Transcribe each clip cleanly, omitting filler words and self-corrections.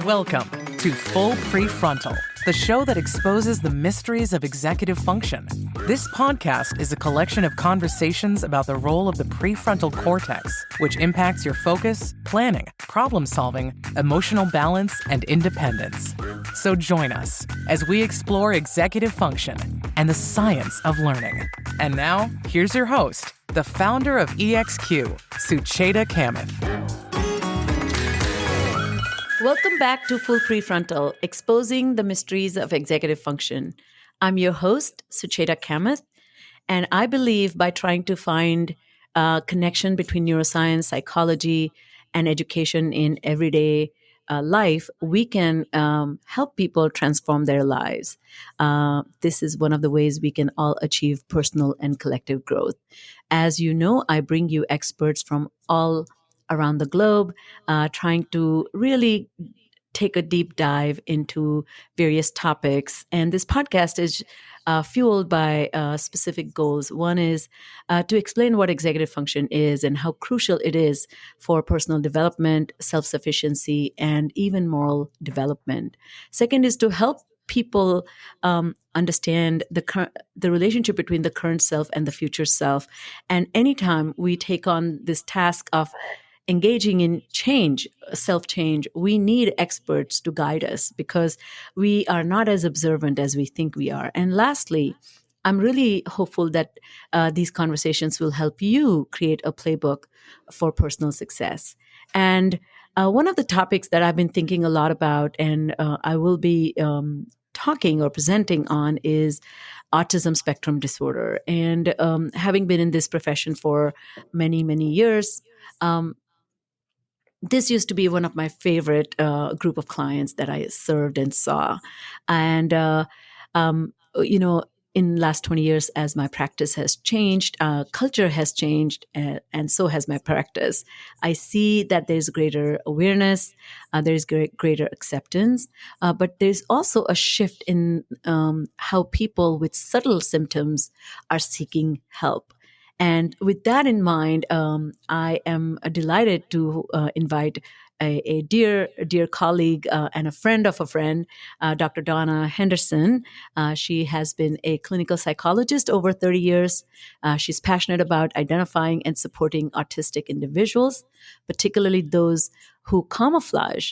Welcome to Full Prefrontal, the show that exposes the mysteries of executive function. This podcast is a collection of conversations about the role of the prefrontal cortex, which impacts your focus, planning, problem-solving, emotional balance, and independence. So join us as we explore executive function and the science of learning. And now, here's your host, the founder of EXQ, Sucheta Kamath. Welcome back to Full Prefrontal, exposing the mysteries of executive function. I'm your host, Sucheta Kamath, and I believe by trying to find a connection between neuroscience, psychology, and education in everyday life, we can help people transform their lives. This is one of the ways we can all achieve personal and collective growth. As you know, I bring you experts from all around the globe, trying to really take a deep dive into various topics. And this podcast is fueled by specific goals. One is to explain what executive function is and how crucial it is for personal development, self-sufficiency, and even moral development. Second is to help people understand the relationship between the current self and the future self. And anytime we take on this task of engaging in change, self-change, we need experts to guide us because we are not as observant as we think we are. And lastly, I'm really hopeful that these conversations will help you create a playbook for personal success. And one of the topics that I've been thinking a lot about and I will be talking or presenting on is autism spectrum disorder. And having been in this profession for many, many years, this used to be one of my favorite group of clients that I served and saw. And, in the last 20 years, as my practice has changed, culture has changed, and so has my practice. I see that there's greater awareness, there's greater acceptance, but there's also a shift in how people with subtle symptoms are seeking help. And with that in mind, I am delighted to invite a dear colleague and a friend of a friend, Dr. Donna Henderson. She has been a clinical psychologist over 30 years. She's passionate about identifying and supporting autistic individuals, particularly those who camouflage.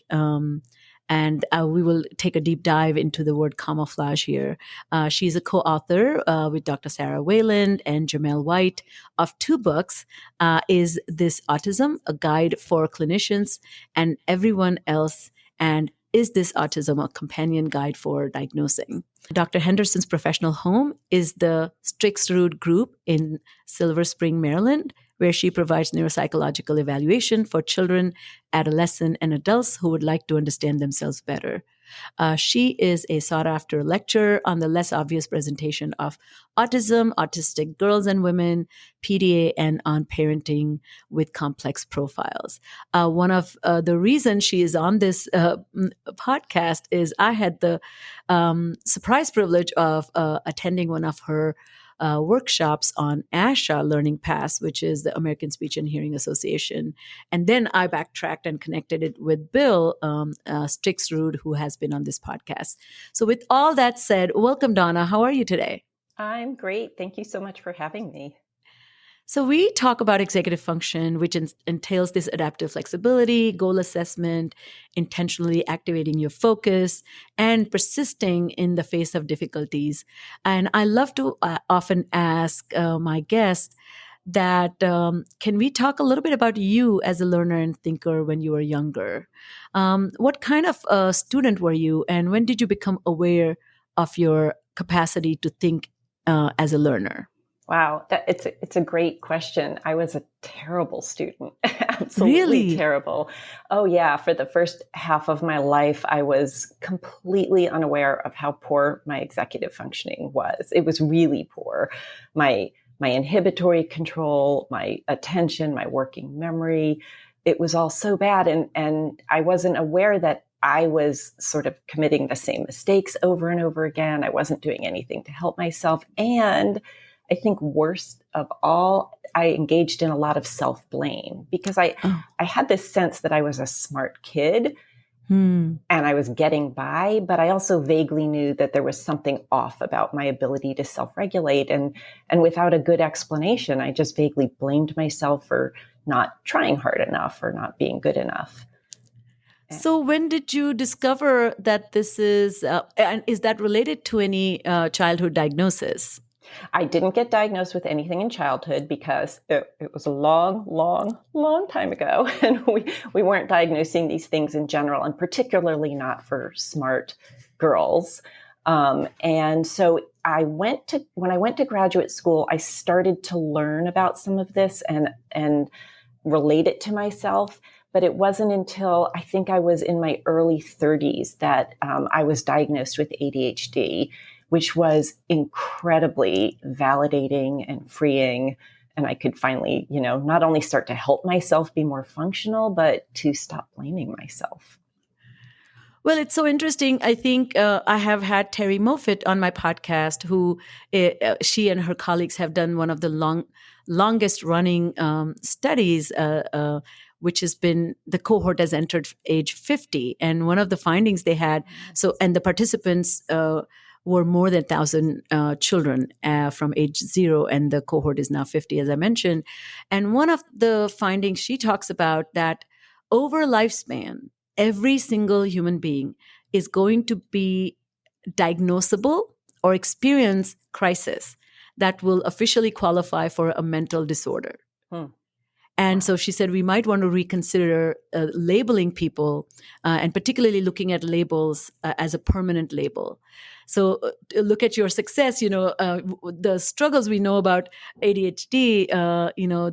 And we will take a deep dive into the word camouflage here. She's a co-author with Dr. Sarah Wayland and Jamel White of two books, Is This Autism? A Guide for Clinicians and Everyone Else, and Is This Autism? A Companion Guide for Diagnosing. Dr. Henderson's professional home is the Strix Root Group in Silver Spring, Maryland, where she provides neuropsychological evaluation for children, adolescents, and adults who would like to understand themselves better. She is a sought-after lecturer on the less obvious presentation of autism, autistic girls and women, PDA, and on parenting with complex profiles. One of the reasons she is on this podcast is I had the surprise privilege of attending one of her workshops on ASHA Learning Paths, which is the American Speech and Hearing Association. And then I backtracked and connected it with Bill Strixrud, who has been on this podcast. So with all that said, welcome, Donna. How are you today? I'm great. Thank you so much for having me. So we talk about executive function, which entails this adaptive flexibility, goal assessment, intentionally activating your focus, and persisting in the face of difficulties. And I love to often ask my guests that, can we talk a little bit about you as a learner and thinker when you were younger? What kind of student were you, and when did you become aware of your capacity to think as a learner? Wow, it's a great question. I was a terrible student, absolutely terrible. Oh yeah, for the first half of my life, I was completely unaware of how poor my executive functioning was. It was really poor. My inhibitory control, my attention, my working memory, it was all so bad. And I wasn't aware that I was sort of committing the same mistakes over and over again. I wasn't doing anything to help myself. And I think worst of all, I engaged in a lot of self-blame because I had this sense that I was a smart kid Hmm. And I was getting by, but I also vaguely knew that there was something off about my ability to self-regulate. And without a good explanation, I just vaguely blamed myself for not trying hard enough or not being good enough. So when did you discover that this is, and is that related to any childhood diagnosis? I didn't get diagnosed with anything in childhood because it was a long time ago. And we weren't diagnosing these things in general, and particularly not for smart girls. And so when I went to graduate school, I started to learn about some of this and relate it to myself. But it wasn't until I think I was in my early 30s that I was diagnosed with ADHD, which was incredibly validating and freeing. And I could finally, not only start to help myself be more functional, but to stop blaming myself. Well, it's so interesting. I think I have had Terry Moffitt on my podcast, who she and her colleagues have done one of the longest running studies, which has been the cohort has entered age 50. And one of the findings they had, and the participants were more than 1,000 children from age 0, and the cohort is now 50, as I mentioned. And one of the findings she talks about that over a lifespan, every single human being is going to be diagnosable or experience crisis that will officially qualify for a mental disorder. And so she said we might want to reconsider labeling people and particularly looking at labels as a permanent label. So look at your success, the struggles we know about ADHD,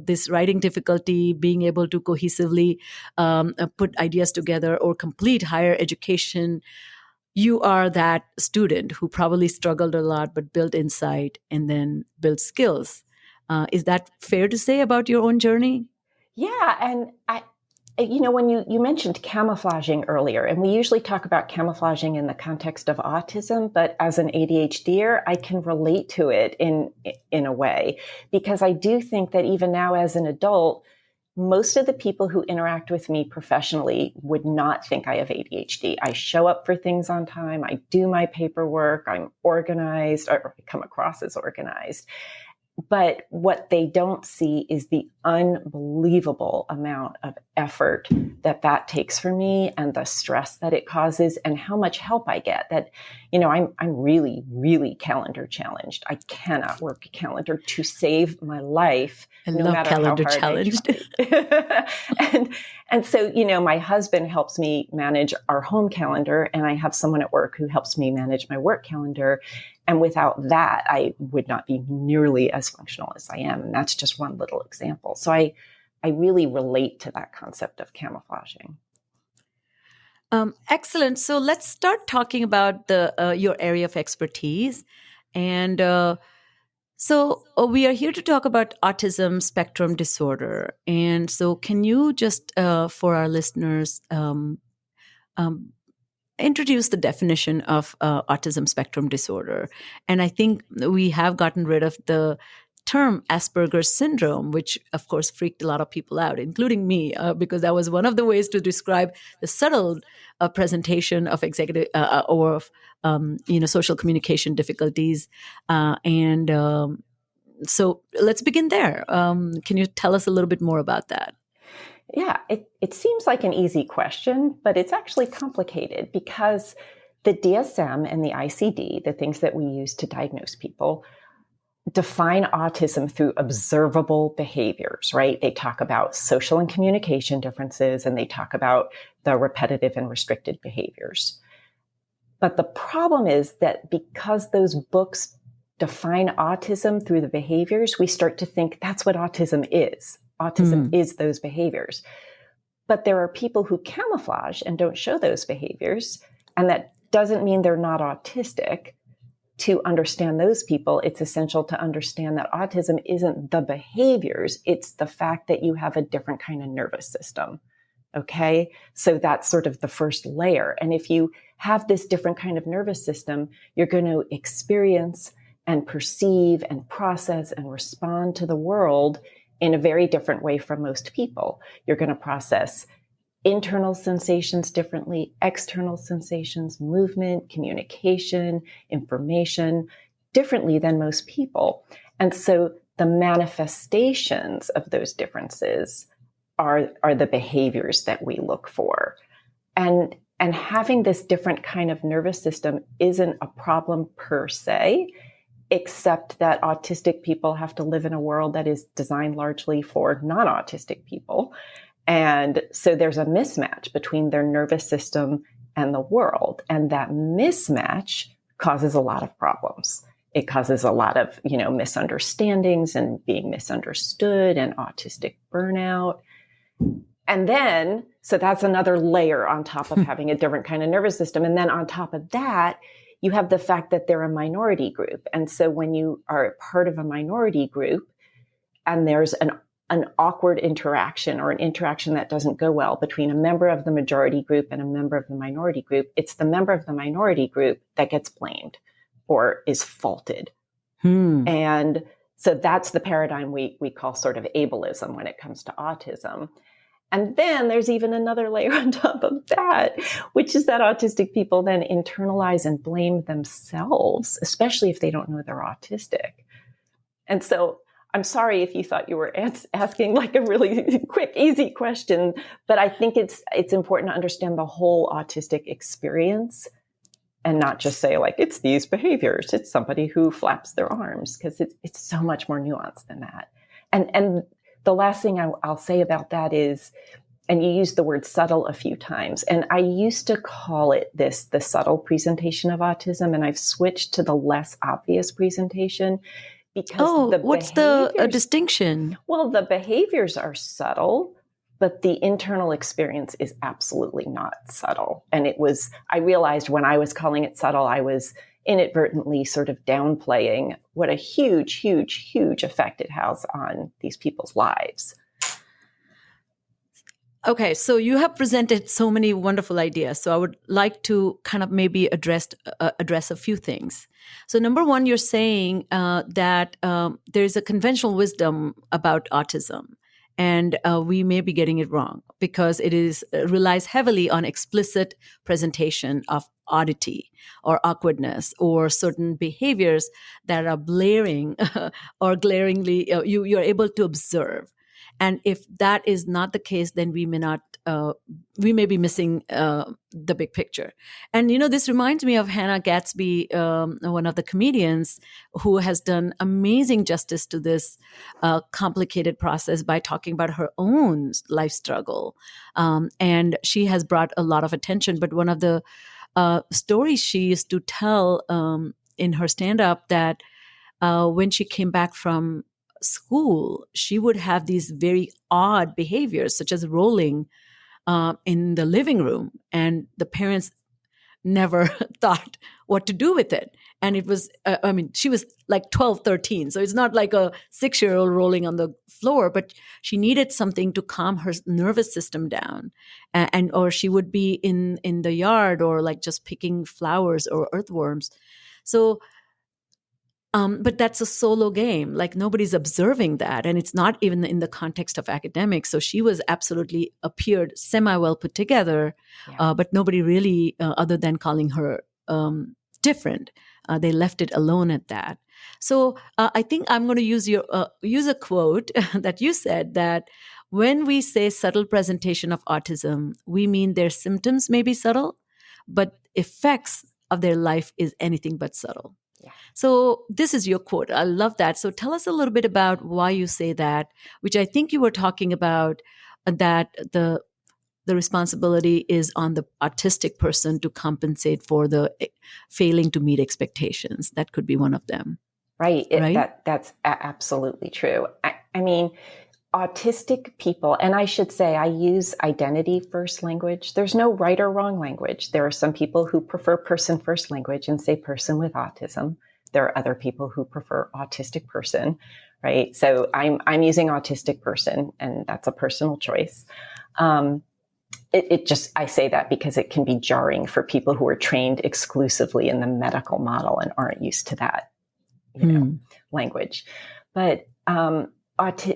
this writing difficulty, being able to cohesively put ideas together or complete higher education. You are that student who probably struggled a lot but built insight and then built skills. Is that fair to say about your own journey? Yeah. And when you mentioned camouflaging earlier, and we usually talk about camouflaging in the context of autism, but as an ADHDer, I can relate to it in a way, because I do think that even now as an adult, most of the people who interact with me professionally would not think I have ADHD. I show up for things on time. I do my paperwork. I'm organized, or I come across as organized. But what they don't see is the unbelievable amount of effort that takes for me, and the stress that it causes, and how much help I get. That, I'm really, really calendar challenged. I cannot work a calendar to save my life. I love calendar challenged. And so, my husband helps me manage our home calendar, and I have someone at work who helps me manage my work calendar. And without that, I would not be nearly as functional as I am. And that's just one little example. So I really relate to that concept of camouflaging. Excellent. So let's start talking about your area of expertise. And so we are here to talk about autism spectrum disorder. And so can you just, for our listeners, introduce the definition of autism spectrum disorder? And I think we have gotten rid of the term Asperger's syndrome, which of course freaked a lot of people out, including me, because that was one of the ways to describe the subtle presentation of executive or of social communication difficulties. So let's begin there. Can you tell us a little bit more about that? Yeah, it seems like an easy question, but it's actually complicated, because the DSM and the ICD, the things that we use to diagnose people, define autism through observable behaviors, right? They talk about social and communication differences, and they talk about the repetitive and restricted behaviors. But the problem is that because those books define autism through the behaviors, we start to think that's what autism is. Autism is those behaviors. But there are people who camouflage and don't show those behaviors. And that doesn't mean they're not autistic. To understand those people, it's essential to understand that autism isn't the behaviors. It's the fact that you have a different kind of nervous system. Okay. So that's sort of the first layer. And if you have this different kind of nervous system, you're going to experience and perceive and process and respond to the world in a very different way from most people. You're going to process internal sensations differently, external sensations, movement, communication, information differently than most people. And so the manifestations of those differences are the behaviors that we look for. And having this different kind of nervous system isn't a problem per se, except that autistic people have to live in a world that is designed largely for non-autistic people. And so there's a mismatch between their nervous system and the world. And that mismatch causes a lot of problems. It causes a lot of, misunderstandings and being misunderstood and autistic burnout. And then, so that's another layer on top of having a different kind of nervous system. And then on top of that, you have the fact that they're a minority group. And so when you are part of a minority group and there's an awkward interaction or an interaction that doesn't go well between a member of the majority group and a member of the minority group, it's the member of the minority group that gets blamed or is faulted. And so that's the paradigm we call sort of ableism when it comes to autism. And then there's even another layer on top of that, which is that autistic people then internalize and blame themselves, especially if they don't know they're autistic. And so I'm sorry if you thought you were asking like a really quick, easy question, but I think it's important to understand the whole autistic experience and not just say like, it's these behaviors. It's somebody who flaps their arms, because it's so much more nuanced than that. And the last thing I'll say about that is, and you used the word subtle a few times, and I used to call it the subtle presentation of autism, and I've switched to the less obvious presentation. Because what's the distinction? Well, the behaviors are subtle, but the internal experience is absolutely not subtle. And I realized when I was calling it subtle, I was inadvertently sort of downplaying what a huge, huge, huge effect it has on these people's lives. Okay, so you have presented so many wonderful ideas. So I would like to kind of maybe address a few things. So number one, you're saying that there's a conventional wisdom about autism, and we may be getting it wrong because it relies heavily on explicit presentation of oddity or awkwardness or certain behaviors that are blaring or glaringly you're able to observe. And if that is not the case, then we may be missing the big picture. And, this reminds me of Hannah Gatsby, one of the comedians who has done amazing justice to this complicated process by talking about her own life struggle. And she has brought a lot of attention. But one of the stories she used to tell in her stand-up that when she came back from school, she would have these very odd behaviors, such as rolling in the living room, and the parents never thought what to do with it. And it was, she was like 12, 13. So it's not like a 6-year-old rolling on the floor, but she needed something to calm her nervous system down. Or she would be in the yard or like just picking flowers or earthworms. So but that's a solo game. Like nobody's observing that. And it's not even in the context of academics. So she appeared semi-well put together, but nobody really, other than calling her different, they left it alone at that. So I think I'm going to use a quote that you said, that when we say subtle presentation of autism, we mean their symptoms may be subtle, but effects of their life is anything but subtle. So this is your quote. I love that. So tell us a little bit about why you say that, which I think you were talking about, that the responsibility is on the autistic person to compensate for the failing to meet expectations. That could be one of them. Right. That's absolutely true. I mean, autistic people, and I should say I use identity first language. There's no right or wrong language. There are some people who prefer person first language and say person with autism. There are other people who prefer autistic person, right? So I'm using autistic person, and that's a personal choice. I say that because it can be jarring for people who are trained exclusively in the medical model and aren't used to that, language. But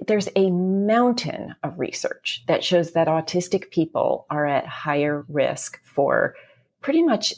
there's a mountain of research that shows that autistic people are at higher risk for pretty much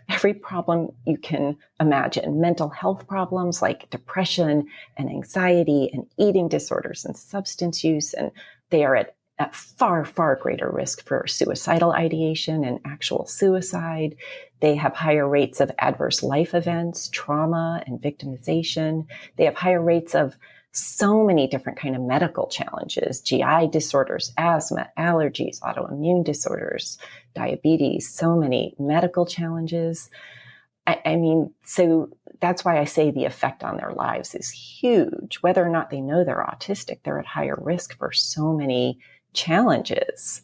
every problem you can imagine. Mental health problems like depression and anxiety and eating disorders and substance use. And they are at far, far greater risk for suicidal ideation and actual suicide. They have higher rates of adverse life events, trauma, and victimization. They have higher rates of so many different kind of medical challenges, GI disorders, asthma, allergies, autoimmune disorders, diabetes, so many medical challenges. I mean, so that's why I say the effect on their lives is huge. Whether or not they know they're autistic, they're at higher risk for so many challenges.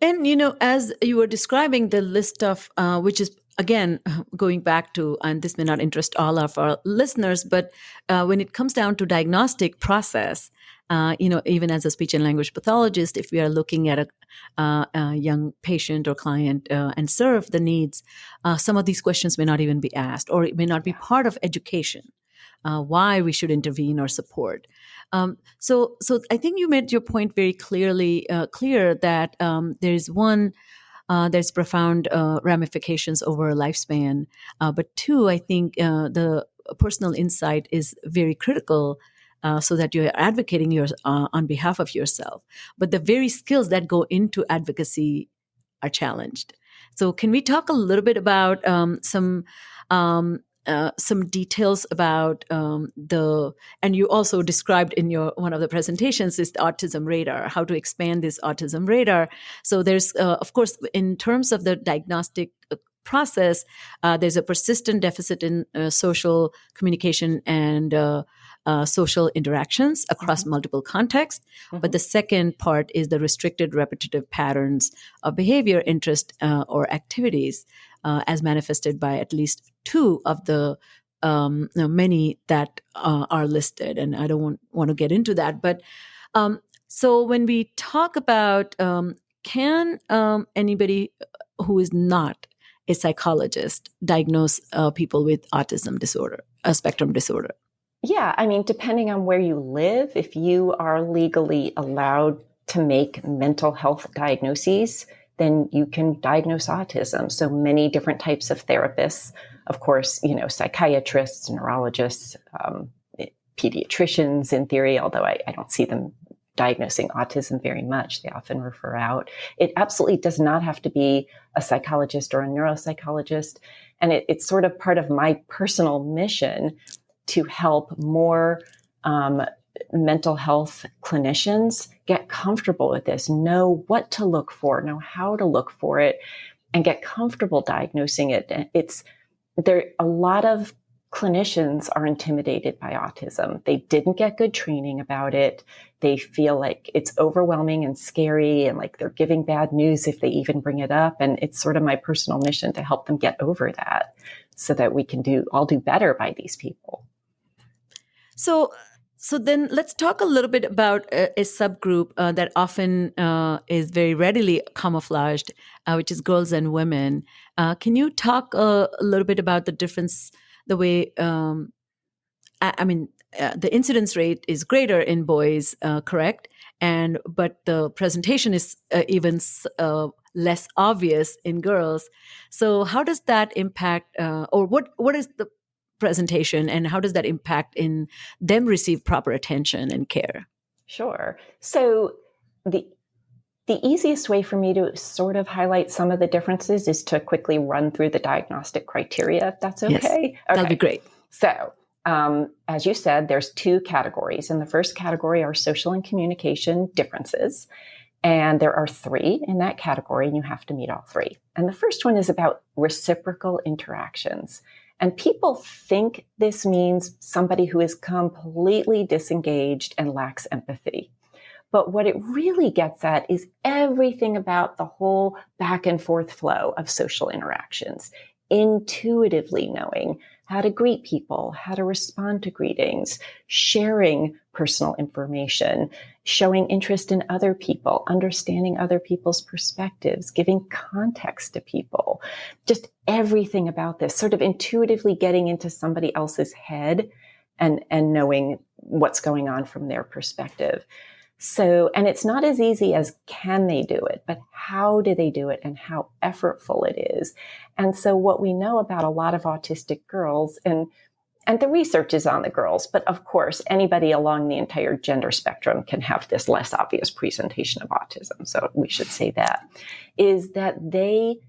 And, as you were describing the list of, which is, again, going back to, and this may not interest all of our listeners, but when it comes down to diagnostic process, even as a speech and language pathologist, if we are looking at a young patient or client and serve the needs, some of these questions may not even be asked, or it may not be part of education, why we should intervene or support. So I think you made your point very clear that there's profound ramifications over a lifespan. But two, I think the personal insight is very critical so that you're advocating on behalf of yourself. But the very skills that go into advocacy are challenged. So can we talk a little bit about some details about and you also described in one of the presentations is the autism radar, how to expand this autism radar. So there's, of course, in terms of the diagnostic process, there's a persistent deficit in social communication and social interactions across multiple contexts. But the second part is the restricted repetitive patterns of behavior, interest, or activities as manifested by at least two of the many that are listed. And I don't want to get into that. But so when we talk about can anybody who is not a psychologist diagnose people with autism disorder, a spectrum disorder? Yeah, I mean, depending on where you live, if you are legally allowed to make mental health diagnoses, then you can diagnose autism. So many different types of therapists, of course, psychiatrists, neurologists, pediatricians in theory, although I don't see them diagnosing autism very much. They often refer out. It absolutely does not have to be a psychologist or a neuropsychologist. And it's sort of part of my personal mission to help more mental health clinicians get comfortable with this, know what to look for, know how to look for it, and get comfortable diagnosing it. A lot of clinicians are intimidated by autism. They didn't get good training about it. They feel like it's overwhelming and scary and like they're giving bad news if they even bring it up. And it's sort of my personal mission to help them get over that so that we can all do better by these people. So then let's talk a little bit about a subgroup that often is very readily camouflaged, which is girls and women. Can you talk a little bit about the difference, the way, the incidence rate is greater in boys, correct? But the presentation is even less obvious in girls. So how does that impact, or what is the presentation and how does that impact in them receive proper attention and care? Sure. So the easiest way for me to sort of highlight some of the differences is to quickly run through the diagnostic criteria, if that's okay. Yes, okay. That'd be great. So as you said, there's two categories. And the first category are social and communication differences. And there are three in that category, and you have to meet all three. And the first one is about reciprocal interactions. And people think this means somebody who is completely disengaged and lacks empathy. But what it really gets at is everything about the whole back and forth flow of social interactions, intuitively knowing how to greet people, how to respond to greetings, sharing personal information, showing interest in other people, understanding other people's perspectives, giving context to people, just everything about this, sort of intuitively getting into somebody else's head and knowing what's going on from their perspective. So, and it's not as easy as can they do it, but how do they do it and how effortful it is. And so what we know about a lot of autistic girls, and the research is on the girls, but of course, anybody along the entire gender spectrum can have this less obvious presentation of autism. So we should say that, is that they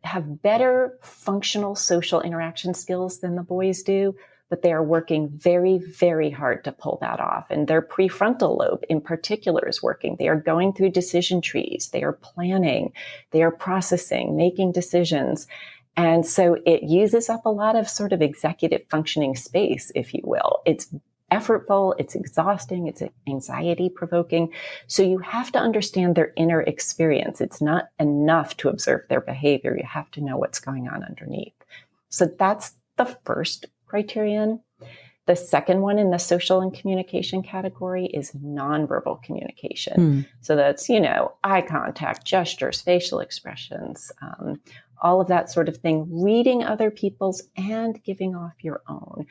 have better functional social interaction skills than the boys do, but they are working very, very hard to pull that off. And their prefrontal lobe in particular is working. They are going through decision trees. They are planning. They are processing, making decisions. And so it uses up a lot of sort of executive functioning space, if you will. It's effortful, it's exhausting, it's anxiety provoking. So you have to understand their inner experience. It's not enough to observe their behavior. You have to know what's going on underneath. So that's the first criterion. The second one in the social and communication category is nonverbal communication. So that's, eye contact, gestures, facial expressions, all of that sort of thing, reading other people's and giving off your own.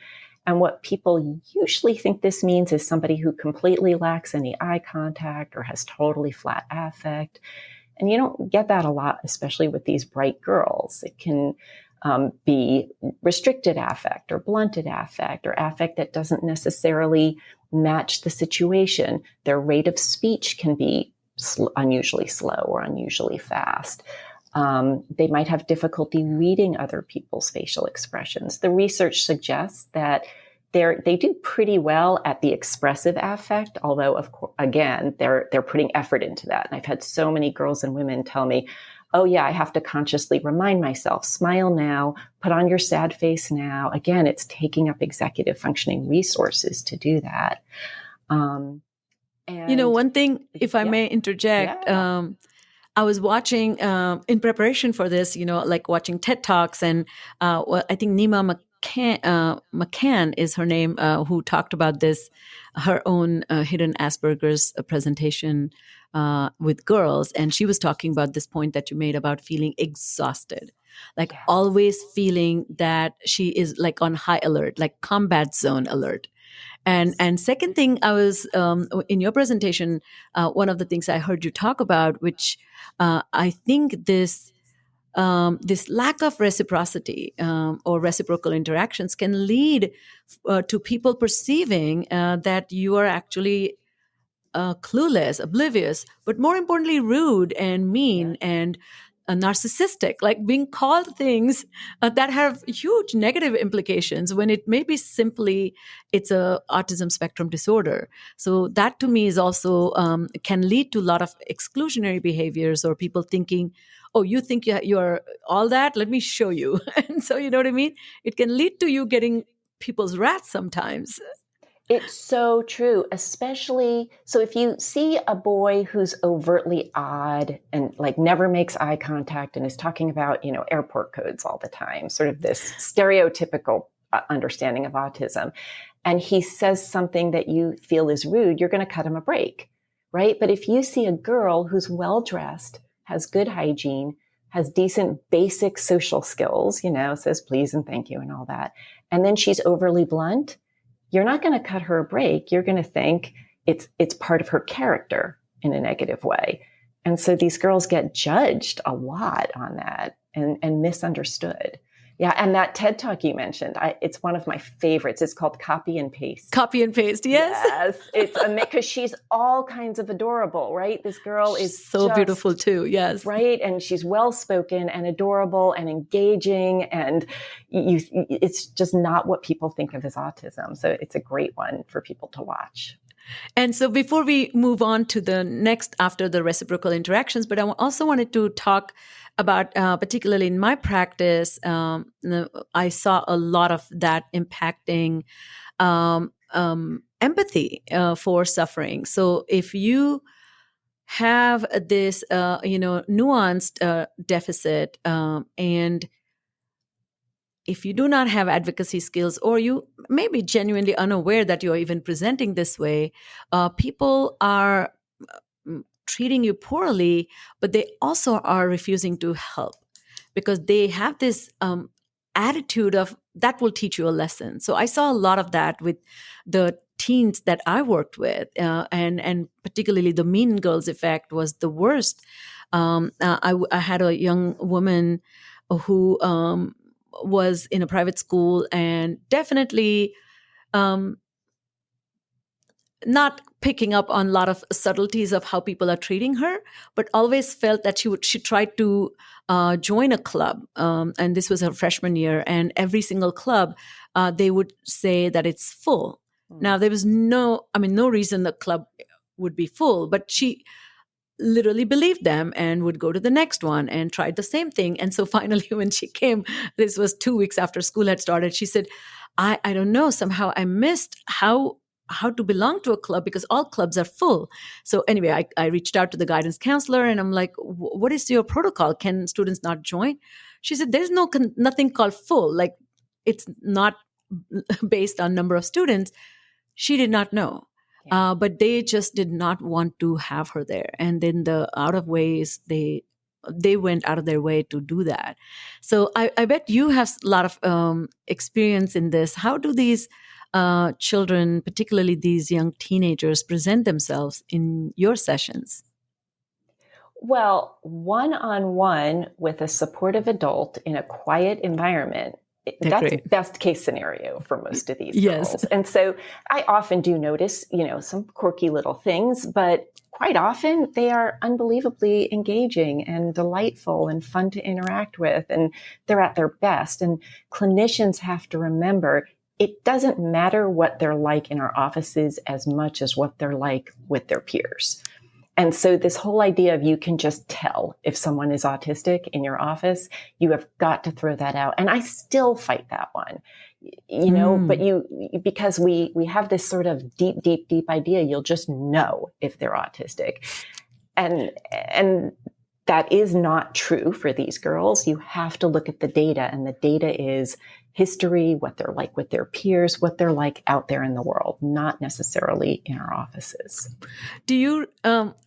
And what people usually think this means is somebody who completely lacks any eye contact or has totally flat affect. And you don't get that a lot, especially with these bright girls. It can be restricted affect or blunted affect or affect that doesn't necessarily match the situation. Their rate of speech can be unusually slow or unusually fast. They might have difficulty reading other people's facial expressions. The research suggests that they do pretty well at the expressive affect, although, of course, again, they're putting effort into that. And I've had so many girls and women tell me, oh yeah, I have to consciously remind myself, smile now, put on your sad face now. Again, it's taking up executive functioning resources to do that. And one thing, if I may interject, I was watching in preparation for this, like watching TED Talks, and I think Nima McCann is her name, who talked about this, her own hidden Asperger's presentation with girls. And she was talking about this point that you made about feeling exhausted, like always feeling that she is like on high alert, like combat zone alert. And second thing, I was in your presentation, one of the things I heard you talk about, which I think this lack of reciprocity or reciprocal interactions can lead to people perceiving that you are actually clueless, oblivious, but more importantly, rude and mean and narcissistic, like being called things that have huge negative implications when it may be simply it's a autism spectrum disorder. So that to me is also can lead to a lot of exclusionary behaviors, or people thinking, oh, you think you're all that? Let me show you. And so, you know what I mean? It can lead to you getting people's wrath sometimes. It's so true, especially, so if you see a boy who's overtly odd and like never makes eye contact and is talking about, airport codes all the time, sort of this stereotypical understanding of autism, and he says something that you feel is rude, you're going to cut him a break, right? But if you see a girl who's well-dressed, has good hygiene, has decent basic social skills, says please and thank you and all that, and then she's overly blunt, you're not going to cut her a break. You're going to think it's part of her character in a negative way. And so these girls get judged a lot on that and misunderstood. Yeah. And that TED Talk you mentioned, it's one of my favorites. It's called Copy and Paste. Copy and Paste. Yes. Yes. It's because she's all kinds of adorable, right? This girl is so beautiful too. Yes. Right. And she's well-spoken and adorable and engaging. And it's just not what people think of as autism. So it's a great one for people to watch. And so before we move on to the next after the reciprocal interactions, but I also wanted to talk about, particularly in my practice, I saw a lot of that impacting empathy for suffering. So if you have this, nuanced deficit, and if you do not have advocacy skills, or you may be genuinely unaware that you're even presenting this way, people are treating you poorly, but they also are refusing to help because they have this attitude of that will teach you a lesson. So I saw a lot of that with the teens that I worked with, and particularly the Mean Girls effect was the worst. I had a young woman who was in a private school and definitely not picking up on a lot of subtleties of how people are treating her, but always felt that she tried to join a club. And this was her freshman year. And every single club, they would say that it's full. Now, there was no reason the club would be full, but she literally believed them and would go to the next one and tried the same thing. And so finally, when she came, this was 2 weeks after school had started, she said, I don't know, somehow I missed how to belong to a club because all clubs are full. So anyway, I reached out to the guidance counselor and I'm like, what is your protocol? Can students not join? She said, there's nothing called full. Like, it's not based on number of students. She did not know. Yeah. But they just did not want to have her there. And then the out of ways, they went out of their way to do that. So I bet you have a lot of experience in this. How do these children, particularly these young teenagers, present themselves in your sessions? Well, one-on-one with a supportive adult in a quiet environment, that's great. Best case scenario for most of these girls. And so I often do notice, some quirky little things, but quite often they are unbelievably engaging and delightful and fun to interact with, and they're at their best. And clinicians have to remember it doesn't matter what they're like in our offices as much as what they're like with their peers. And so this whole idea of you can just tell if someone is autistic in your office, you have got to throw that out. And I still fight that one, but because we have this sort of deep idea, you'll just know if they're autistic. And that is not true for these girls. You have to look at the data, and the data is history, what they're like with their peers, what they're like out there in the world, not necessarily in our offices. Do you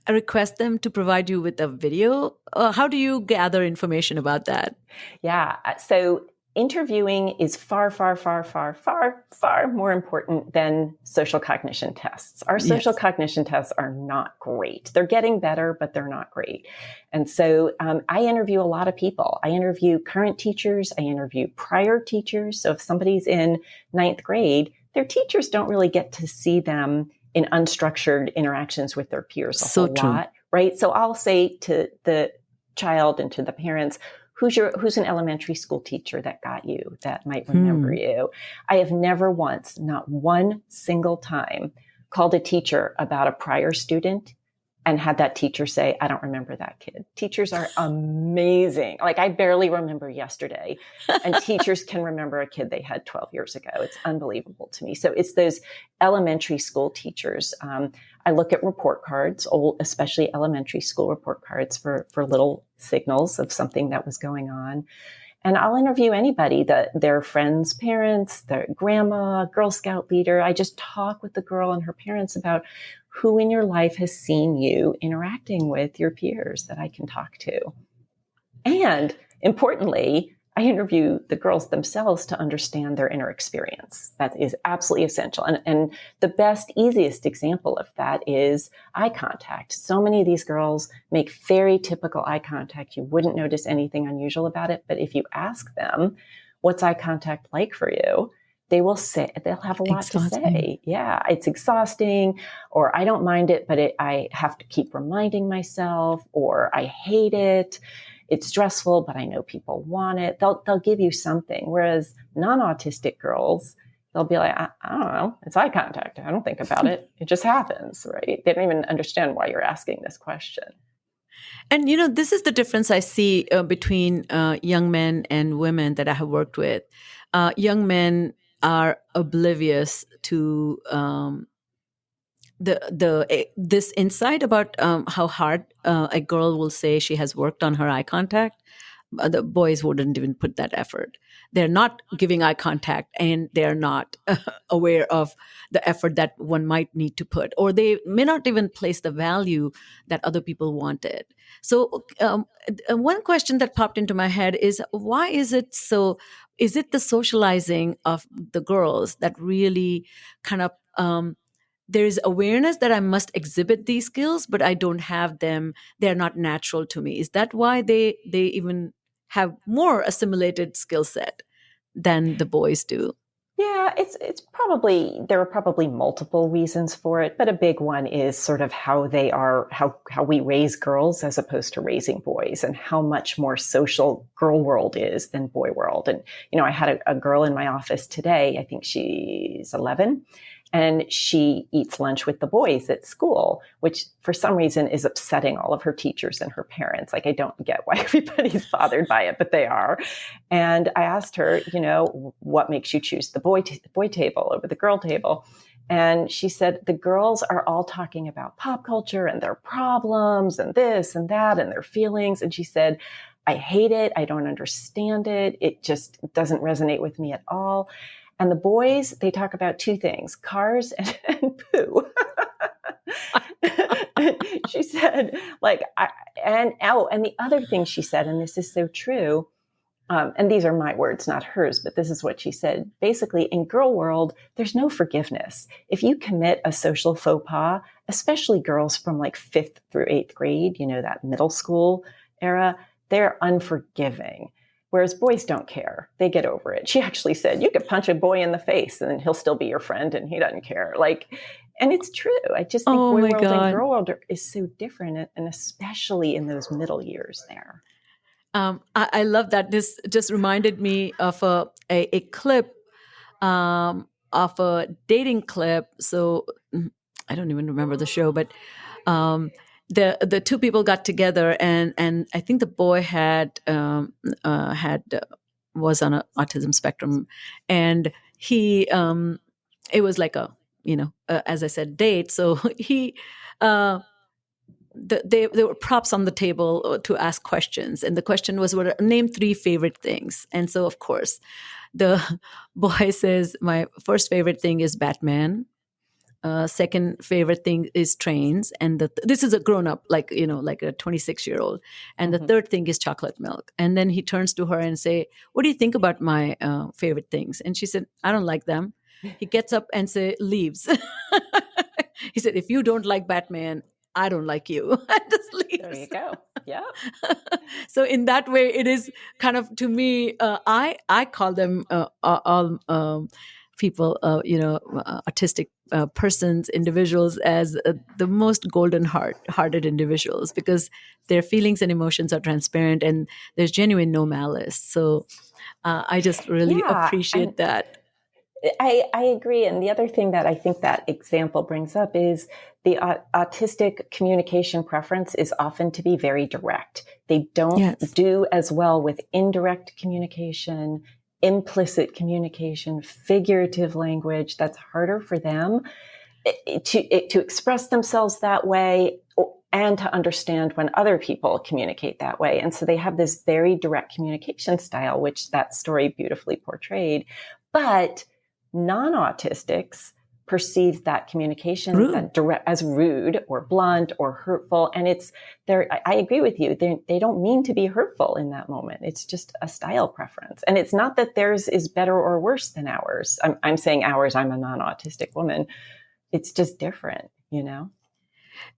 request them to provide you with a video? How do you gather information about that? Yeah. So interviewing is far, far, far, far, far, far more important than social cognition tests. Our social cognition tests are not great. They're getting better, but they're not great. And so I interview a lot of people. I interview current teachers. I interview prior teachers. So if somebody's in 9th grade, their teachers don't really get to see them in unstructured interactions with their peers a whole lot, right? So I'll say to the child and to the parents, who's an elementary school teacher that got you, that might remember you? I have never once, not one single time, called a teacher about a prior student and had that teacher say, I don't remember that kid. Teachers are amazing. Like, I barely remember yesterday, and teachers can remember a kid they had 12 years ago. It's unbelievable to me. So it's those elementary school teachers. I look at report cards, especially elementary school report cards for little signals of something that was going on. And I'll interview anybody, their friends' parents, their grandma, Girl Scout leader. I just talk with the girl and her parents about who in your life has seen you interacting with your peers that I can talk to. And importantly, I interview the girls themselves to understand their inner experience. That is absolutely essential. And the best, easiest example of that is eye contact. So many of these girls make very typical eye contact. You wouldn't notice anything unusual about it. But if you ask them, what's eye contact like for you? They'll have a lot to say. Yeah, it's exhausting, or I don't mind it, but I have to keep reminding myself, or I hate it. It's stressful, but I know people want it. They'll give you something. Whereas non-autistic girls, they'll be like, I don't know, it's eye contact. I don't think about it. It just happens, right? They don't even understand why you're asking this question. And, this is the difference I see between young men and women that I have worked with. Young men are oblivious to this insight about how hard a girl will say she has worked on her eye contact. the boys wouldn't even put that effort. They're not giving eye contact, and they're not aware of the effort that one might need to put, or they may not even place the value that other people wanted. So one question that popped into my head is, why is it so? Is it the socializing of the girls that really kind of there is awareness that I must exhibit these skills, but I don't have them. They're not natural to me. Is that why they even have more assimilated skill set than the boys do? Yeah, it's probably, there are probably multiple reasons for it, but a big one is sort of how we raise girls as opposed to raising boys, and how much more social girl world is than boy world. And, I had a girl in my office today, I think she's 11, and she eats lunch with the boys at school, which for some reason is upsetting all of her teachers and her parents. Like, I don't get why everybody's bothered by it, but they are. And I asked her, what makes you choose the boy table over the girl table? And she said, the girls are all talking about pop culture and their problems and this and that and their feelings. And she said, I hate it. I don't understand it. It just doesn't resonate with me at all. And the boys, they talk about two things, cars and poo. She said, and the other thing she said, and this is so true, and these are my words, not hers, but this is what she said. Basically, in girl world, there's no forgiveness. If you commit a social faux pas, especially girls from 5th through 8th grade, that middle school era, they're unforgiving. Whereas boys don't care. They get over it. She actually said, you could punch a boy in the face and he'll still be your friend and he doesn't care. And it's true. I just think boy world and girl world is so different, and especially in those middle years there. I love that. This just reminded me of a clip, of a dating clip. So I don't even remember the show, but the two people got together, and I think the boy was on an autism spectrum, and he it was like a as I said, date. So he there were props on the table to ask questions, and the question was, name 3 favorite things. And so of course the boy says, my first favorite thing is Batman. Second favorite thing is trains, and this is a grown up, like a 26-year-old. And the third thing is chocolate milk. And then he turns to her and say, "What do you think about my favorite things?" And she said, "I don't like them." He gets up and leaves. He said, "If you don't like Batman, I don't like you." And just leaves. There you go. Yeah. So in that way, it is kind of, to me, I call them all people, autistic persons, individuals, as the most golden hearted individuals, because their feelings and emotions are transparent and there's genuine no malice. So I just really appreciate that. I agree. And the other thing that I think that example brings up is the autistic communication preference is often to be very direct. They don't do as well with indirect communication, implicit communication, figurative language. That's harder for them to express themselves that way, and to understand when other people communicate that way. And so they have this very direct communication style, which that story beautifully portrayed. But non-autistics perceive that communication as rude or blunt or hurtful. And I agree with you. They don't mean to be hurtful in that moment. It's just a style preference. And it's not that theirs is better or worse than ours. I'm saying ours, I'm a non-autistic woman. It's just different,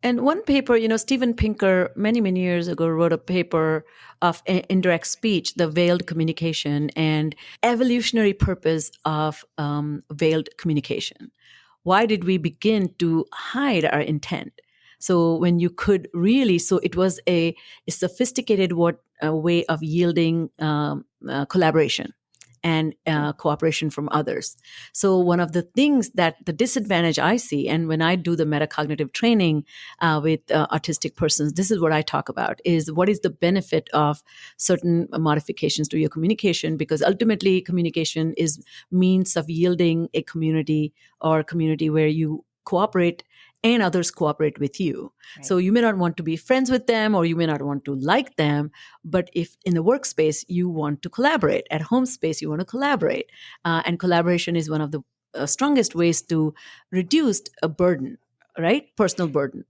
And one paper, Steven Pinker, many, many years ago, wrote a paper of indirect speech, the veiled communication, and evolutionary purpose of veiled communication. Why did we begin to hide our intent? So when you could really, so it was a sophisticated way of yielding collaboration and cooperation from others. So one of the things that the disadvantage I see, and when I do the metacognitive training with autistic persons, this is what I talk about, is what is the benefit of certain modifications to your communication, because ultimately communication is means of yielding a community, or a community where you cooperate and others cooperate with you. Right. So you may not want to be friends with them, or you may not want to like them, but if in the workspace you want to collaborate, at home space you want to collaborate, and collaboration is one of the strongest ways to reduce a burden, right? Personal burden.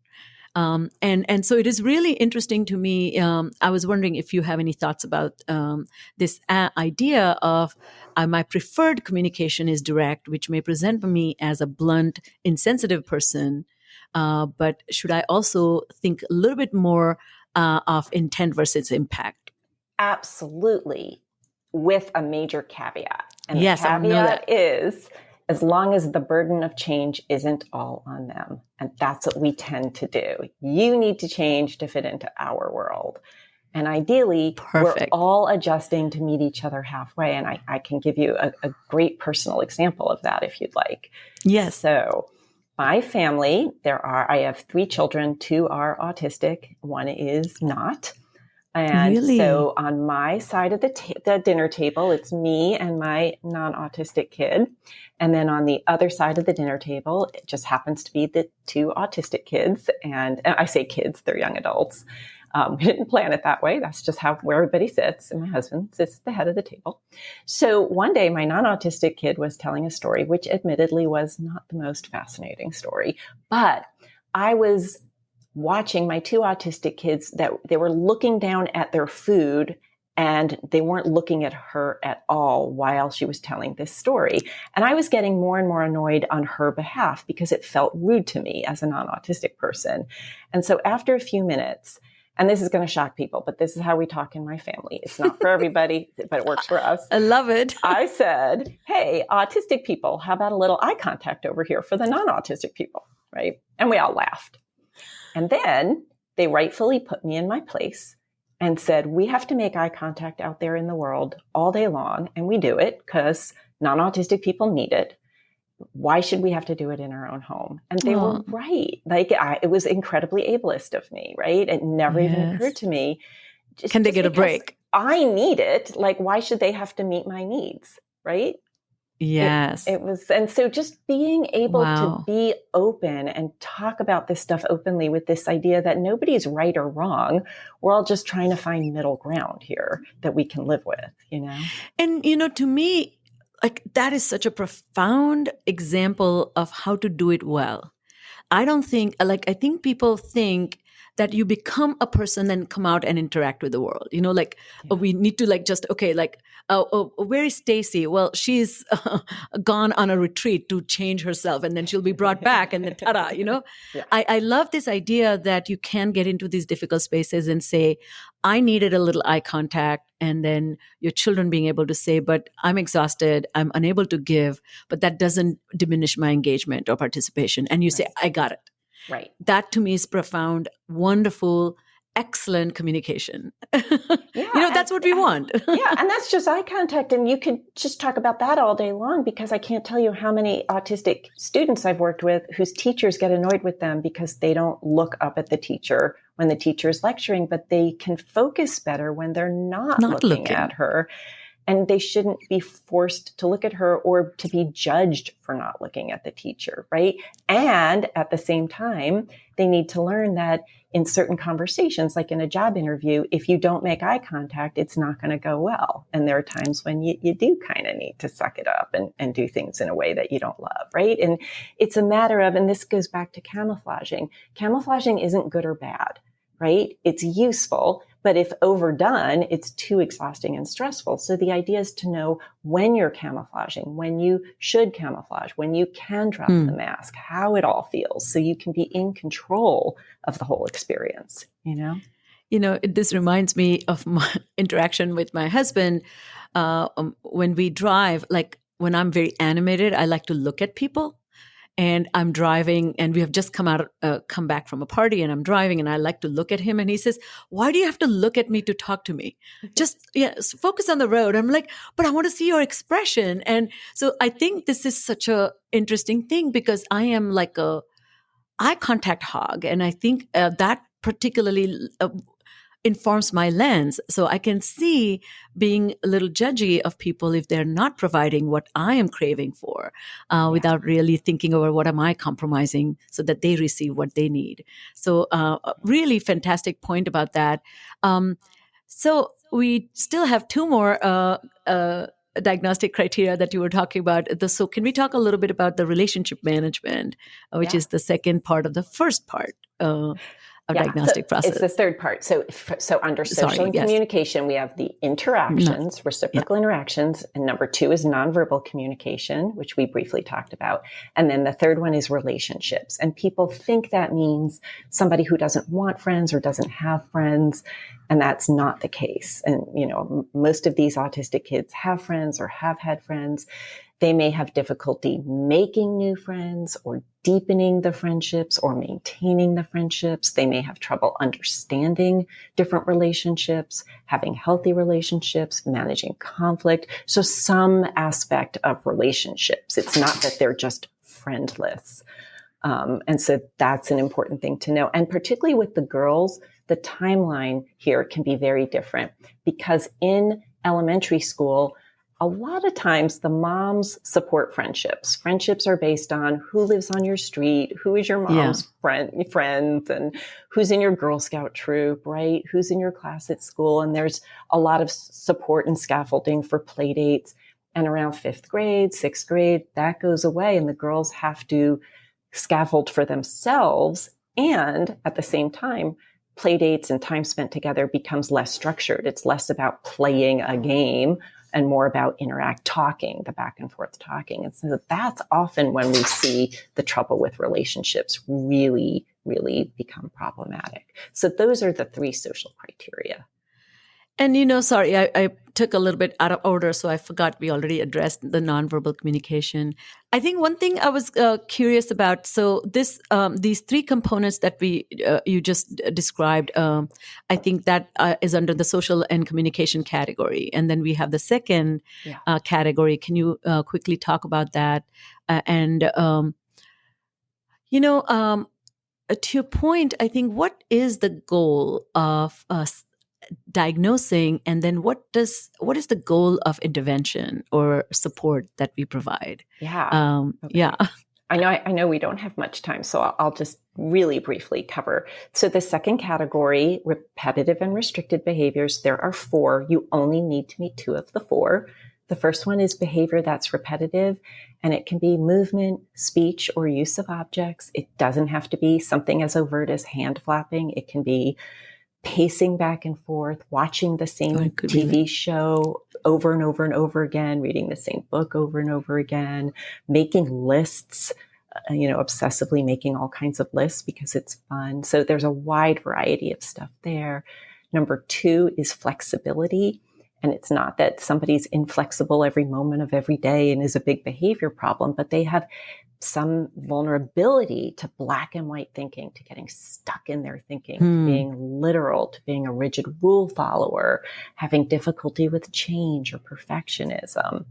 And so it is really interesting to me. I was wondering if you have any thoughts about this idea of my preferred communication is direct, which may present me as a blunt, insensitive person. But should I also think a little bit more of intent versus impact? Absolutely, with a major caveat. And yes, the caveat is, as long as the burden of change isn't all on them. And that's what we tend to do. You need to change to fit into our world. And ideally, we're all adjusting to meet each other halfway. And I can give you a great personal example of that if you'd like. Yes. So my family, I have 3 children. 2 are autistic. 1 is not. And really? So on my side of the dinner table, it's me and my non-autistic kid. And then on the other side of the dinner table, it just happens to be the 2 autistic kids. And I say kids, they're young adults. We didn't plan it that way. That's just where everybody sits. And my husband sits at the head of the table. So one day, my non-autistic kid was telling a story, which admittedly was not the most fascinating story. But I was watching my 2 autistic kids that they were looking down at their food and they weren't looking at her at all while she was telling this story. And I was getting more and more annoyed on her behalf because it felt rude to me as a non-autistic person. And so after a few minutes, and this is going to shock people, but this is how we talk in my family. It's not for everybody, but it works for us. I love it. I said, hey, autistic people, how about a little eye contact over here for the non-autistic people, right? And we all laughed. And then they rightfully put me in my place and said, we have to make eye contact out there in the world all day long. And we do it because non-autistic people need it. Why should we have to do it in our own home? And they were right. It was incredibly ableist of me, right? It never even occurred to me. Can they get a break? I need it. Like, why should they have to meet my needs, right? Yes. It was, and so just being able to be open and talk about this stuff openly with this idea that nobody's right or wrong. We're all just trying to find middle ground here that we can live with, And, to me, like that is such a profound example of how to do it well. I think people think that you become a person and come out and interact with the world. We need to where is Stacy? Well, she's gone on a retreat to change herself and then she'll be brought back and then ta-da, Yeah. I love this idea that you can get into these difficult spaces and say, I needed a little eye contact, and then your children being able to say, but I'm exhausted, I'm unable to give, but that doesn't diminish my engagement or participation. And you say, I got it. Right. That to me is profound, wonderful, excellent communication. That's what we want. Yeah. And that's just eye contact. And you could just talk about that all day long, because I can't tell you how many autistic students I've worked with whose teachers get annoyed with them because they don't look up at the teacher when the teacher is lecturing, but they can focus better when they're not looking at her. And they shouldn't be forced to look at her or to be judged for not looking at the teacher, right? And at the same time, they need to learn that in certain conversations, like in a job interview, if you don't make eye contact, it's not going to go well. And there are times when you do kind of need to suck it up and do things in a way that you don't love, right? And it's a matter of, and this goes back to camouflaging. Camouflaging isn't good or bad, right? It's useful. But if overdone, it's too exhausting and stressful. So the idea is to know when you're camouflaging, when you should camouflage, when you can drop the mask, how it all feels, so you can be in control of the whole experience, This reminds me of my interaction with my husband. When we drive, like when I'm very animated, I like to look at people. And I'm driving, and we have just come back from a party, and I'm driving, and I like to look at him. And he says, why do you have to look at me to talk to me? Just focus on the road. I'm like, but I want to see your expression. And so I think this is such a interesting thing, because I am like a eye contact hog. And I think that particularly informs my lens. So I can see being a little judgy of people if they're not providing what I am craving for, without really thinking over what am I compromising so that they receive what they need. So a really fantastic point about that. So we still have two more diagnostic criteria that you were talking about. So can we talk a little bit about the relationship management, which is the second part of the first part of diagnostic process? It's the third part. So under social and communication, we have the interactions, reciprocal interactions. And number 2 is nonverbal communication, which we briefly talked about. And then the third one is relationships. And people think that means somebody who doesn't want friends or doesn't have friends. And that's not the case. And, most of these autistic kids have friends or have had friends. They may have difficulty making new friends or deepening the friendships or maintaining the friendships. They may have trouble understanding different relationships, having healthy relationships, managing conflict. So some aspect of relationships. It's not that they're just friendless. And so that's an important thing to know. And particularly with the girls, the timeline here can be very different because in elementary school, a lot of times the moms support friendships. Friendships are based on who lives on your street, who is your mom's friends, and who's in your Girl Scout troop, right? Who's in your class at school. And there's a lot of support and scaffolding for play dates. And around 5th grade, 6th grade, that goes away. And the girls have to scaffold for themselves. And at the same time, play dates and time spent together becomes less structured. It's less about playing a game and more about talking, the back and forth talking. And so that's often when we see the trouble with relationships really, really become problematic. So those are the 3 social criteria. And, sorry, I took a little bit out of order, so I forgot we already addressed the nonverbal communication. I think one thing I was curious about, so these 3 components that you just described, I think that is under the social and communication category. And then we have the second category. Can you quickly talk about that? To your point, I think what is the goal of diagnosing, and then what is the goal of intervention or support that we provide? I know we don't have much time, so I'll just really briefly cover. So the second category, repetitive and restricted behaviors, there are 4. You only need to meet 2 of the 4. The first one is behavior that's repetitive, and it can be movement, speech, or use of objects. It doesn't have to be something as overt as hand flapping. It can be pacing back and forth, watching the same TV show over and over and over again, reading the same book over and over again, making lists, obsessively making all kinds of lists because it's fun. So there's a wide variety of stuff there. Number 2 is flexibility. And it's not that somebody's inflexible every moment of every day and is a big behavior problem, but they have some vulnerability to black and white thinking, to getting stuck in their thinking, to being literal, to being a rigid rule follower, having difficulty with change or perfectionism.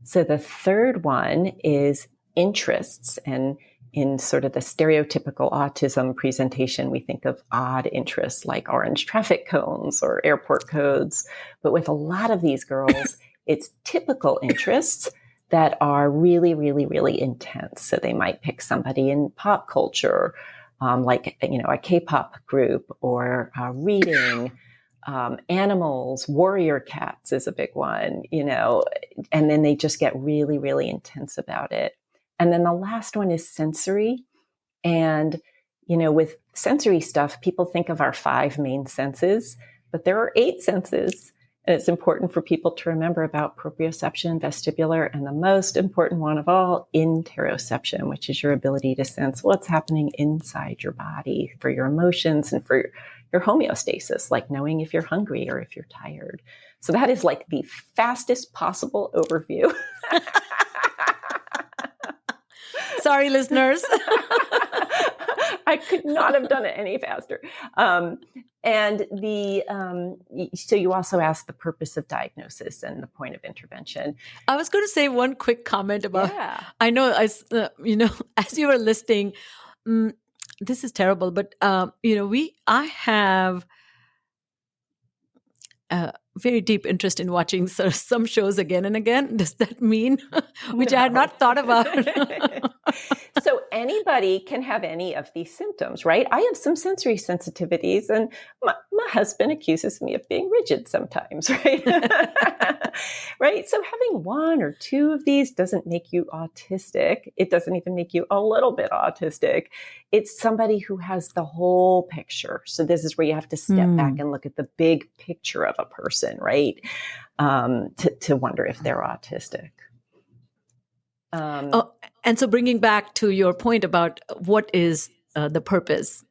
So the third one is interests. And in sort of the stereotypical autism presentation, we think of odd interests like orange traffic cones or airport codes. But with a lot of these girls, it's typical interests that are really, really, really intense. So they might pick somebody in pop culture, like, a K-pop group, or reading, animals, warrior cats is a big one, and then they just get really, really intense about it. And then the last one is sensory. And, with sensory stuff, people think of our 5 main senses, but there are 8 senses. And it's important for people to remember about proprioception, vestibular, and the most important one of all, interoception, which is your ability to sense what's happening inside your body for your emotions and for your homeostasis, like knowing if you're hungry or if you're tired. So that is like the fastest possible overview. Sorry, listeners. I could not have done it any faster. And so you also asked the purpose of diagnosis and the point of intervention. I was going to say one quick comment about, I know, as you were listing, this is terrible, but, I have very deep interest in watching some shows again and again. Does that mean, which I had not thought about? So anybody can have any of these symptoms, right? I have some sensory sensitivities, and my husband accuses me of being rigid sometimes, right? Right? So having one or two of these doesn't make you autistic. It doesn't even make you a little bit autistic. It's somebody who has the whole picture. So this is where you have to step back and look at the big picture of a person, right? To wonder if they're autistic. And so bringing back to your point about what is the purpose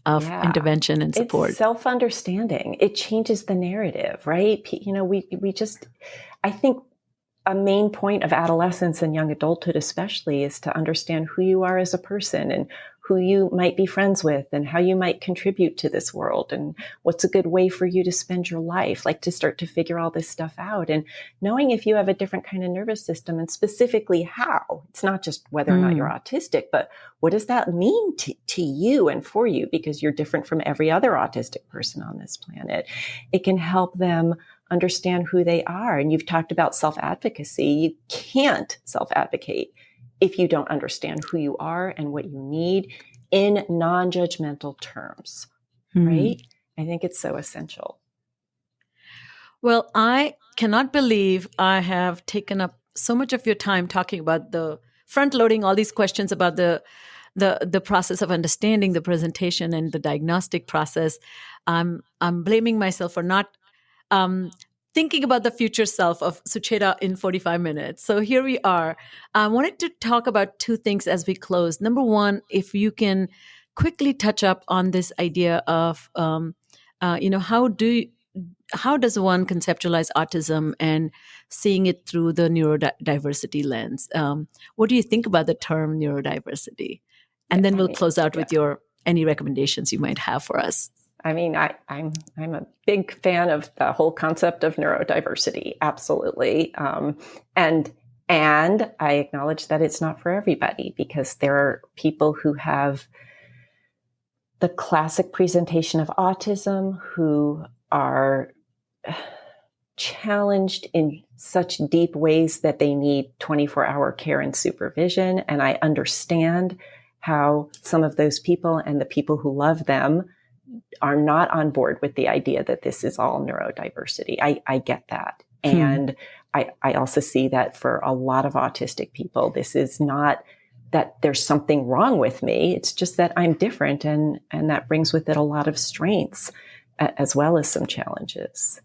of intervention and support. It's self-understanding. It changes the narrative, right? I think a main point of adolescence and young adulthood especially is to understand who you are as a person and who you might be friends with and how you might contribute to this world and what's a good way for you to spend your life, like to start to figure all this stuff out. And knowing if you have a different kind of nervous system and specifically how. It's not just whether or not you're autistic, but what does that mean to you and for you, because you're different from every other autistic person on this planet. It can help them understand who they are. And you've talked about self-advocacy. You can't self-advocate if you don't understand who you are and what you need in non-judgmental terms, right? I think it's so essential. Well, I cannot believe I have taken up so much of your time talking about the front-loading all these questions about the process of understanding the presentation and the diagnostic process. I'm blaming myself for not thinking about the future self of Sucheta in 45 minutes. So here we are. I wanted to talk about two things as we close. Number one, if you can quickly touch up on this idea of, how does one conceptualize autism and seeing it through the neurodiversity lens? What do you think about the term neurodiversity? And then we'll close out with any recommendations you might have for us. I mean, I'm a big fan of the whole concept of neurodiversity. Absolutely. And I acknowledge that it's not for everybody, because there are people who have the classic presentation of autism who are challenged in such deep ways that they need 24-hour care and supervision. And I understand how some of those people and the people who love them are not on board with the idea that this is all neurodiversity. I get that. And I also see that for a lot of autistic people, this is not that there's something wrong with me. It's just that I'm different. And that brings with it a lot of strengths as well as some challenges.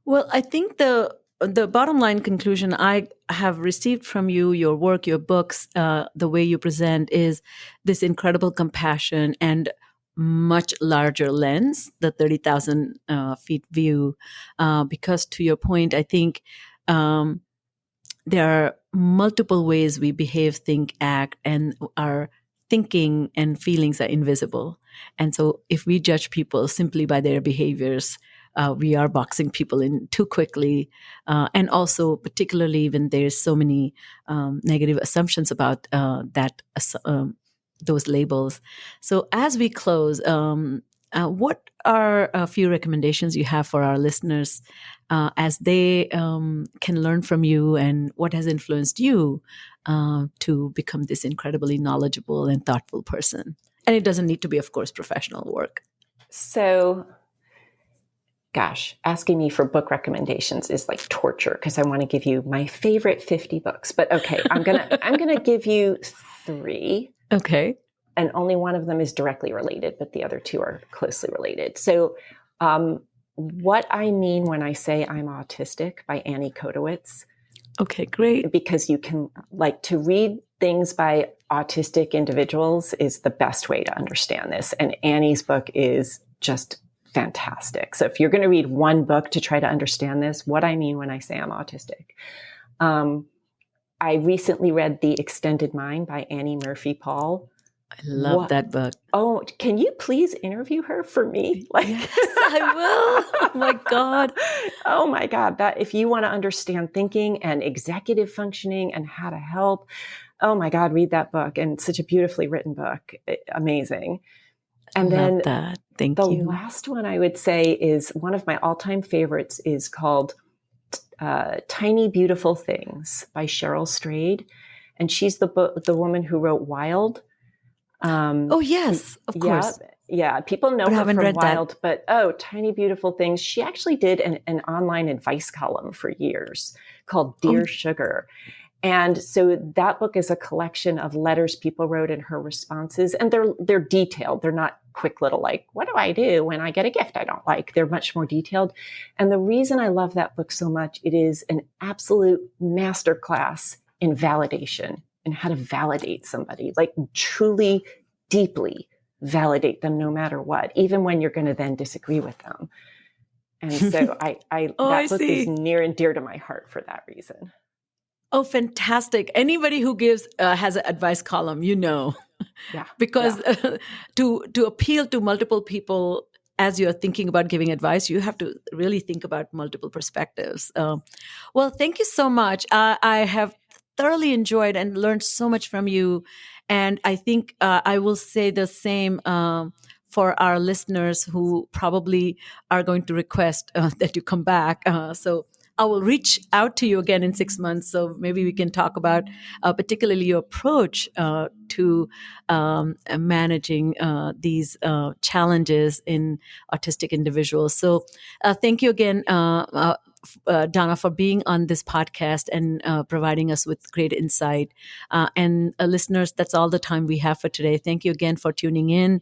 Well, I think the bottom line conclusion I have received from you, your work, your books, the way you present, is this incredible compassion and much larger lens, the 30,000 feet view, because to your point, I think there are multiple ways we behave, think, act, and our thinking and feelings are invisible. And so if we judge people simply by their behaviors, we are boxing people in too quickly. And also particularly when there's so many negative assumptions about those labels. So as we close, what are a few recommendations you have for our listeners as they can learn from you, and what has influenced you to become this incredibly knowledgeable and thoughtful person? And it doesn't need to be, of course, professional work. So, gosh, asking me for book recommendations is like torture, because I want to give you my favorite 50 books. But okay, I'm gonna give you 3. Okay. And only one of them is directly related, but the other 2 are closely related. So what I mean when I say I'm autistic by Annie Kotowitz. Okay, great. Because you can, to read things by autistic individuals is the best way to understand this. And Annie's book is just fantastic. So if you're going to read one book to try to understand this, what I mean when I say I'm autistic. I recently read The Extended Mind by Annie Murphy Paul. I love that book. Oh, can you please interview her for me? Yes, I will. Oh my God. Oh my God. That if you want to understand thinking and executive functioning and how to help, oh my God, read that book. And such a beautifully written book. Amazing. And Love that. Thank the you. last one I would say is one of my all-time favorites is called Tiny Beautiful Things by Cheryl Strayed. And she's the woman who wrote Wild. Oh, yes, of course. Yeah. People know her from Wild, but Tiny Beautiful Things. She actually did an online advice column for years called Dear Sugar. And so that book is a collection of letters people wrote and her responses. And they're detailed. They're not quick little like, what do I do when I get a gift I don't like? They're much more detailed. And the reason I love that book so much, it is an absolute masterclass in validation and how to validate somebody, like truly, deeply validate them no matter what, even when you're going to then disagree with them. And so that book is near and dear to my heart for that reason. Oh, fantastic. Anybody who has an advice column, because to appeal to multiple people as you're thinking about giving advice, you have to really think about multiple perspectives. Well, thank you so much. I have thoroughly enjoyed and learned so much from you. And I think I will say the same for our listeners who probably are going to request that you come back. So I will reach out to you again in 6 months. So maybe we can talk about particularly your approach to managing these challenges in autistic individuals. So thank you again, Donna, for being on this podcast and providing us with great insight. And listeners, that's all the time we have for today. Thank you again for tuning in.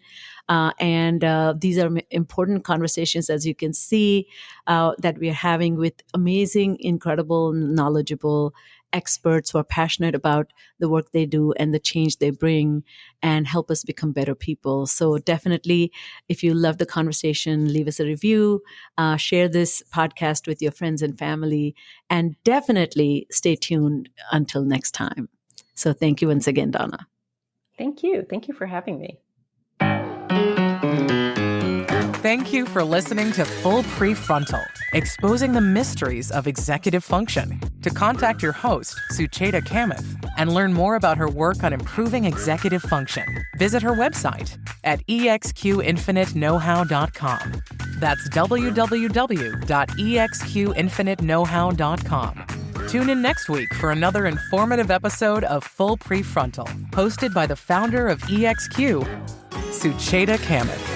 And these are important conversations, as you can see, that we are having with amazing, incredible, knowledgeable experts who are passionate about the work they do and the change they bring and help us become better people. So definitely, if you love the conversation, leave us a review, share this podcast with your friends and family, and definitely stay tuned until next time. So thank you once again, Donna. Thank you. Thank you for having me. Thank you for listening to Full Prefrontal, exposing the mysteries of executive function. To contact your host, Sucheta Kamath, and learn more about her work on improving executive function, visit her website at exqinfiniteknowhow.com. That's www.exqinfiniteknowhow.com. Tune in next week for another informative episode of Full Prefrontal, hosted by the founder of EXQ, Sucheta Kamath.